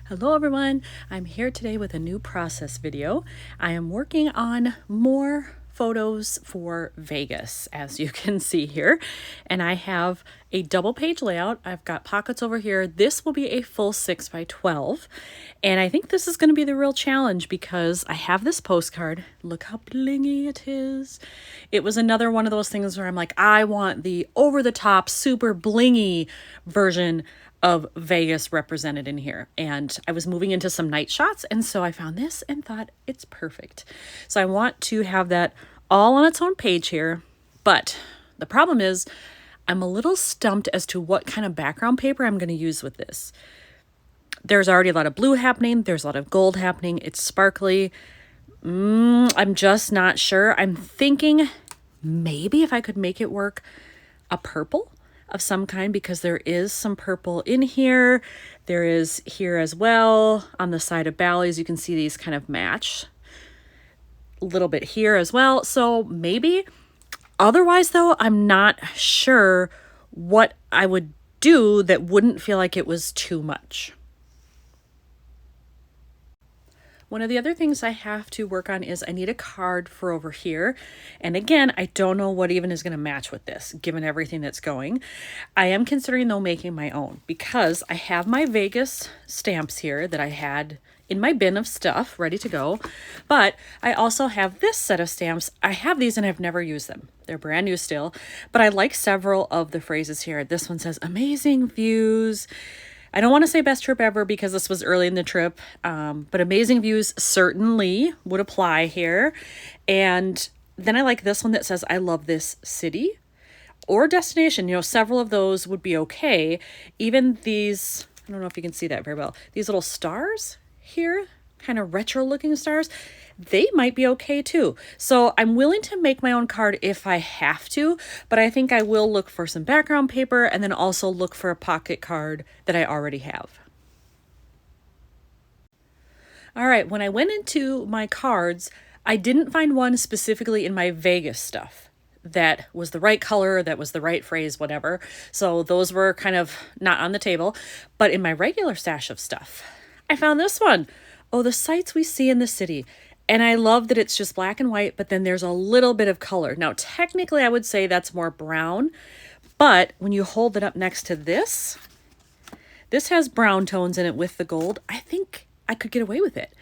Hello everyone, I'm here today with a new process video. I am working on more photos for Vegas, as you can see here, and I have a double page layout. I've got pockets over here. This will be a full 6 by 12, and I think this is going to be the real challenge because I have this postcard. Look how blingy it is. It was another one of those things where I'm like, I want the over-the-top, super blingy version of Vegas represented in here. And I was moving into some night shots, and so I found this and thought it's perfect. So I want to have that all on its own page here, but the problem is I'm a little stumped as to what kind of background paper I'm going to use with this. There's already a lot of blue happening, there's a lot of gold happening, it's sparkly. I'm just not sure. I'm thinking maybe if I could make it work, a purple of some kind, because there is some purple in here. There is here as well on the side of Bally's. You can see these kind of match a little bit here as well. So maybe. Otherwise though, I'm not sure what I would do that wouldn't feel like it was too much. One of the other things I have to work on is I need a card for over here. And again, I don't know what even is going to match with this, given everything that's going. I am considering though making my own because I have my Vegas stamps here that I had in my bin of stuff ready to go. But I also have this set of stamps. I have these and I've never used them. They're brand new still, but I like several of the phrases here. This one says amazing views. I don't want to say best trip ever because this was early in the trip, but amazing views certainly would apply here. And then I like this one that says, I love this city or destination. You know, several of those would be okay. Even these, I don't know if you can see that very well, these little stars here, kind of retro looking stars, they might be okay too. So I'm willing to make my own card if I have to, but I think I will look for some background paper and then also look for a pocket card that I already have. All right, when I went into my cards, I didn't find one specifically in my Vegas stuff that was the right color, that was the right phrase, whatever. So those were kind of not on the table, but in my regular stash of stuff, I found this one. Oh, the sights we see in the city. And I love that it's just black and white, but then there's a little bit of color. Now, technically, I would say that's more brown, but when you hold it up next to this, this has brown tones in it with the gold. I think I could get away with it.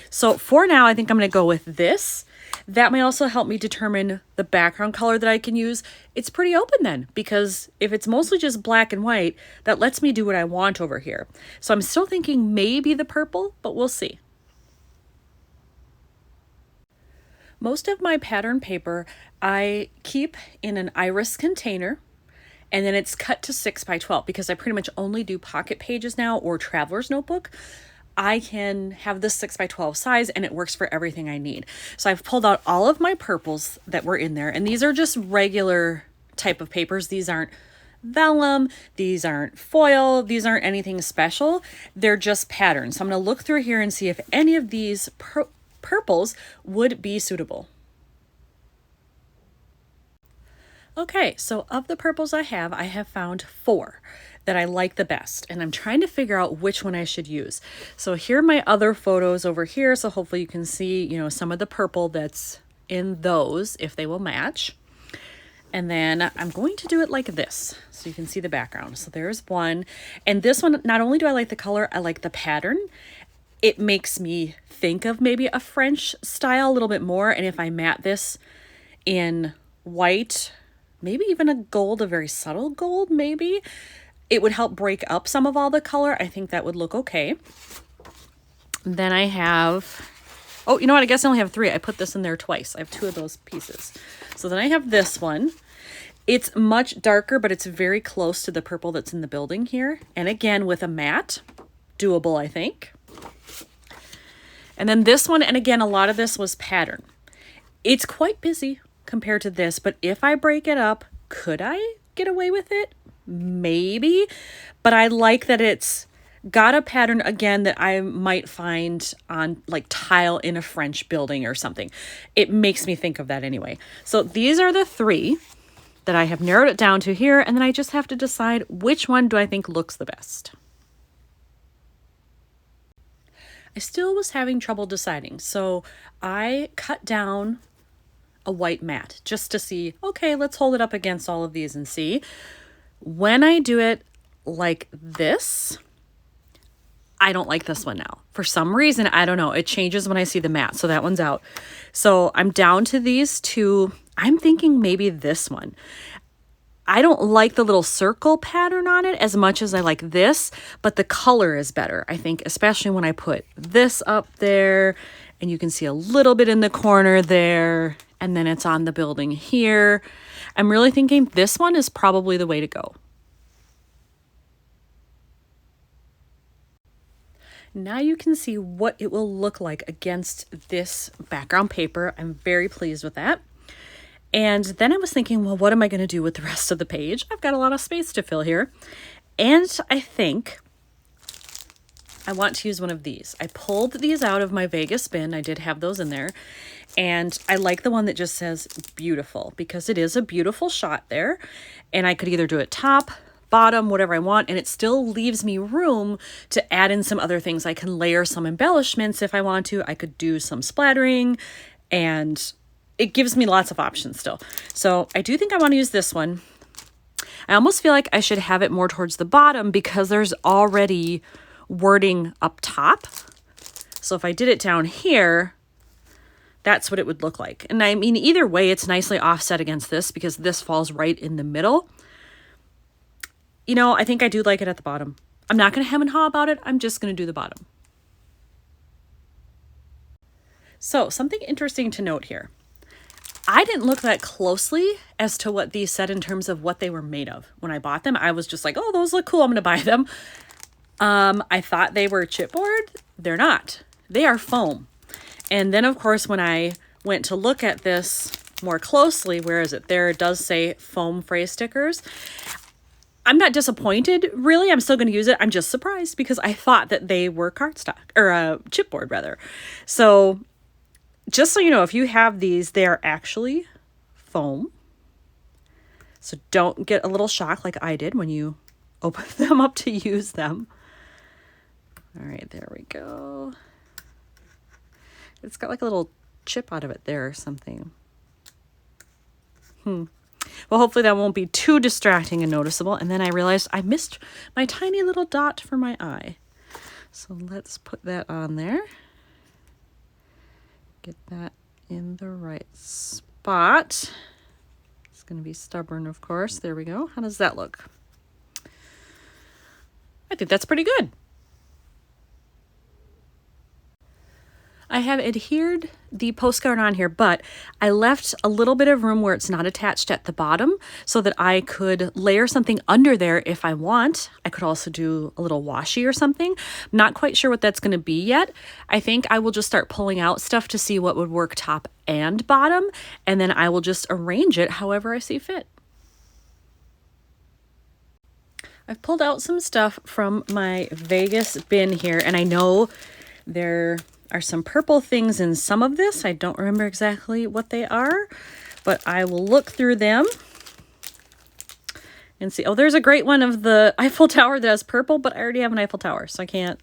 So for now, I think I'm going to go with this. That may also help me determine the background color that I can use. It's pretty open then, because if it's mostly just black and white, that lets me do what I want over here. So I'm still thinking maybe the purple, but we'll see. Most of my pattern paper I keep in an iris container, and then it's cut to 6 by 12 because I pretty much only do pocket pages now or traveler's notebook. I can have this 6 by 12 size and it works for everything I need. So I've pulled out all of my purples that were in there, and these are just regular type of papers. These aren't vellum, these aren't foil, these aren't anything special. They're just patterns. So I'm going to look through here and see if any of these purples would be suitable. Okay, so of the purples I have found 4 that I like the best, and I'm trying to figure out which one I should use. So here are my other photos over here, so hopefully you can see, you know, some of the purple that's in those, if they will match. And then I'm going to do it like this, so you can see the background. So there's one, and this one, not only do I like the color, I like the pattern. It makes me think of maybe a French style a little bit more. And if I matte this in white, maybe even a gold, a very subtle gold, maybe, it would help break up some of all the color. I think that would look okay. Then I have, oh, you know what? I guess I only have 3. I put this in there twice. I have 2 of those pieces. So then I have this one. It's much darker, but it's very close to the purple that's in the building here. And again, with a matte, doable, I think. And then this one, and again, a lot of this was pattern. It's quite busy compared to this, but if I break it up, could I get away with it? Maybe, but I like that it's got a pattern again that I might find on like tile in a French building or something. It makes me think of that anyway. So these are the 3 that I have narrowed it down to here, and then I just have to decide which one do I think looks the best. I still was having trouble deciding. So I cut down a white mat just to see, okay, let's hold it up against all of these and see. When I do it like this, I don't like this one now. For some reason, I don't know. It changes when I see the mat. So that one's out. So I'm down to these two. I'm thinking maybe this one. I don't like the little circle pattern on it as much as I like this, but the color is better, I think, especially when I put this up there and you can see a little bit in the corner there, and then it's on the building here. I'm really thinking this one is probably the way to go. Now you can see what it will look like against this background paper. I'm very pleased with that. And then I was thinking, well, what am I going to do with the rest of the page? I've got a lot of space to fill here. And I think I want to use one of these. I pulled these out of my Vegas bin. I did have those in there. And I like the one that just says beautiful, because it is a beautiful shot there. And I could either do it top, bottom, whatever I want, and it still leaves me room to add in some other things. I can layer some embellishments if I want to. I could do some splattering, and it gives me lots of options still. So I do think I want to use this one. I almost feel like I should have it more towards the bottom because there's already wording up top. So if I did it down here, that's what it would look like. And I mean, either way, it's nicely offset against this because this falls right in the middle. You know, I think I do like it at the bottom. I'm not going to hem and haw about it. I'm just going to do the bottom. So something interesting to note here. I didn't look that closely as to what these said in terms of what they were made of. When I bought them, I was just like, oh, those look cool. I'm going to buy them. I thought they were chipboard. They're not. They are foam. And then, of course, when I went to look at this more closely, where is it? There it does say foam phrase stickers. I'm not disappointed, really. I'm still going to use it. I'm just surprised because I thought that they were cardstock, or chipboard, rather. So just so you know, if you have these, they are actually foam. So don't get a little shock like I did when you open them up to use them. All right, there we go. It's got like a little chip out of it there or something. Well, hopefully that won't be too distracting and noticeable. And then I realized I missed my tiny little dot for my eye. So let's put that on there. Get that in the right spot. It's going to be stubborn, of course. There we go. How does that look? I think that's pretty good. I have adhered the postcard on here, but I left a little bit of room where it's not attached at the bottom so that I could layer something under there if I want. I could also do a little washi or something. I'm not quite sure what that's going to be yet. I think I will just start pulling out stuff to see what would work top and bottom, and then I will just arrange it however I see fit. I've pulled out some stuff from my Vegas bin here, and I know there are some purple things in some of this. I don't remember exactly what they are, but I will look through them and see. Oh, there's a great one of the Eiffel Tower that has purple, but I already have an Eiffel Tower, so I can't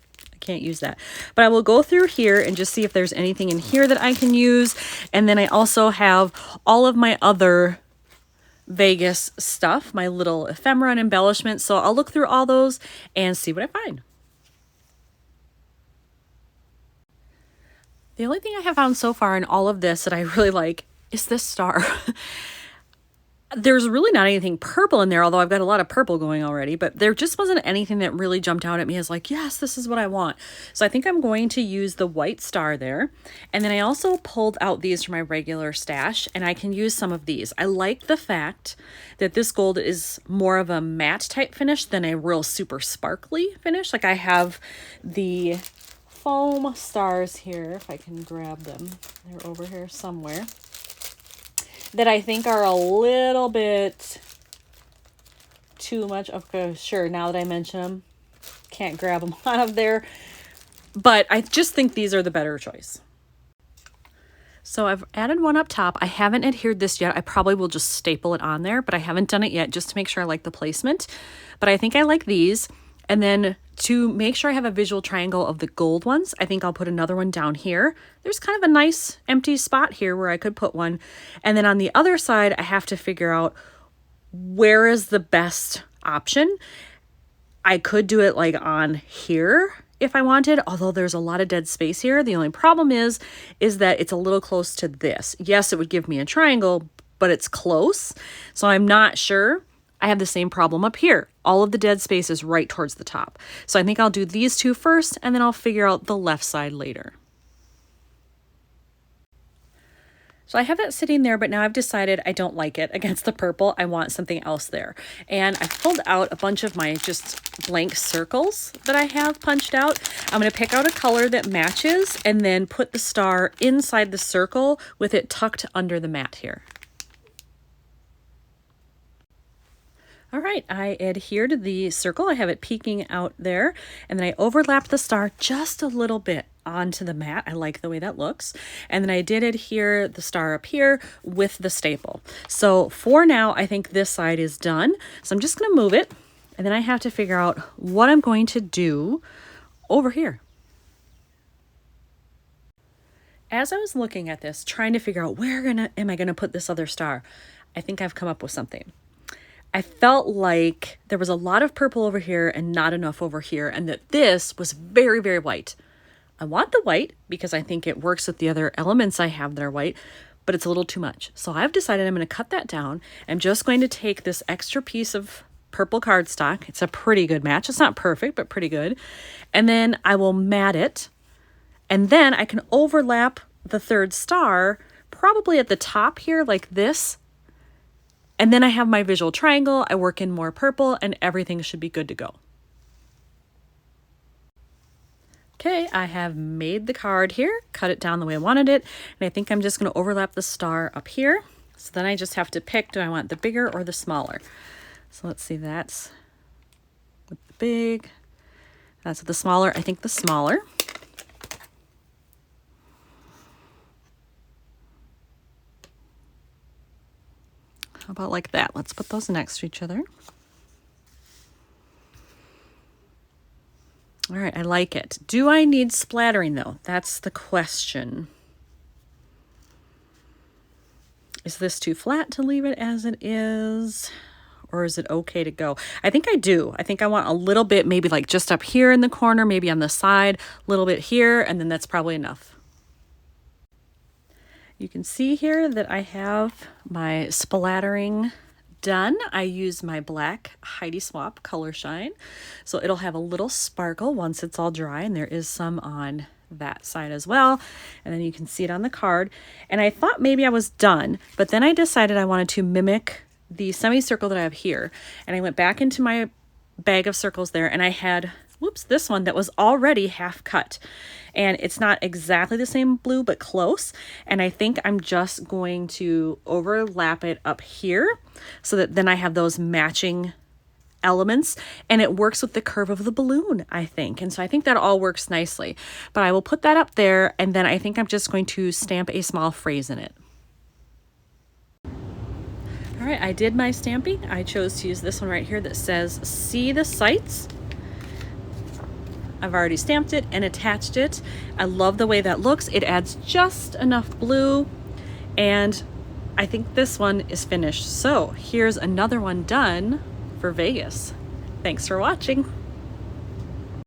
use that. But I will go through here and just see if there's anything in here that I can use. And then I also have all of my other Vegas stuff, my little ephemera and embellishments. So I'll look through all those and see what I find. The only thing I have found so far in all of this that I really like is this star. There's really not anything purple in there, although I've got a lot of purple going already, but there just wasn't anything that really jumped out at me as like, yes, this is what I want. So I think I'm going to use the white star there. And then I also pulled out these from my regular stash, and I can use some of these. I like the fact that this gold is more of a matte type finish than a real super sparkly finish. Like I have the foam stars here, if I can grab them. They're over here somewhere. That I think are a little bit too much. Okay, sure, now that I mention them, can't grab them out of there. But I just think these are the better choice. So I've added one up top. I haven't adhered this yet. I probably will just staple it on there, but I haven't done it yet just to make sure I like the placement. But I think I like these. And then to make sure I have a visual triangle of the gold ones, I think I'll put another one down here. There's kind of a nice empty spot here where I could put one. And then on the other side, I have to figure out where is the best option. I could do it like on here if I wanted, although there's a lot of dead space here. The only problem is that it's a little close to this. Yes, it would give me a triangle, but it's close. So I'm not sure. I have the same problem up here. All of the dead space is right towards the top. So I think I'll do these two first, and then I'll figure out the left side later. So I have that sitting there, but now I've decided I don't like it against the purple. I want something else there. And I pulled out a bunch of my just blank circles that I have punched out. I'm going to pick out a color that matches and then put the star inside the circle with it tucked under the mat here. All right, I adhered the circle. I have it peeking out there, and then I overlapped the star just a little bit onto the mat. I like the way that looks. And then I did adhere the star up here with the staple. So for now, I think this side is done. So I'm just going to move it, and then I have to figure out what I'm going to do over here. As I was looking at this, trying to figure out where am I going to put this other star, I think I've come up with something. I felt like there was a lot of purple over here and not enough over here, and that this was very, very white. I want the white because I think it works with the other elements I have that are white, but it's a little too much. So I've decided I'm going to cut that down. I'm just going to take this extra piece of purple cardstock. It's a pretty good match. It's not perfect, but pretty good. And then I will mat it, and then I can overlap the third star probably at the top here like this. And then I have my visual triangle, I work in more purple, and everything should be good to go. Okay, I have made the card here, cut it down the way I wanted it, and I think I'm just going to overlap the star up here. So then I just have to pick, do I want the bigger or the smaller? So let's see, that's with the big, that's with the smaller. I think the smaller. How about like that? Let's put those next to each other. All right, I like it. Do I need splattering though? That's the question. Is this too flat to leave it as it is? Or is it okay to go? I think I do. I think I want a little bit, maybe like just up here in the corner, maybe on the side, a little bit here, and then that's probably enough. You can see here that I have my splattering done. I use my black Heidi Swap Color Shine. So it'll have a little sparkle once it's all dry, and there is some on that side as well. And then you can see it on the card. And I thought maybe I was done, but then I decided I wanted to mimic the semicircle that I have here. And I went back into my bag of circles there, and I had this one that was already half cut, and it's not exactly the same blue, but close. And I think I'm just going to overlap it up here so that then I have those matching elements, and it works with the curve of the balloon, I think. And so I think that all works nicely, but I will put that up there, and then I think I'm just going to stamp a small phrase in it. All right, I did my stamping. I chose to use this one right here that says, "See the sights." I've already stamped it and attached it. I love the way that looks. It adds just enough blue, and I think this one is finished. So here's another one done for Vegas. Thanks for watching.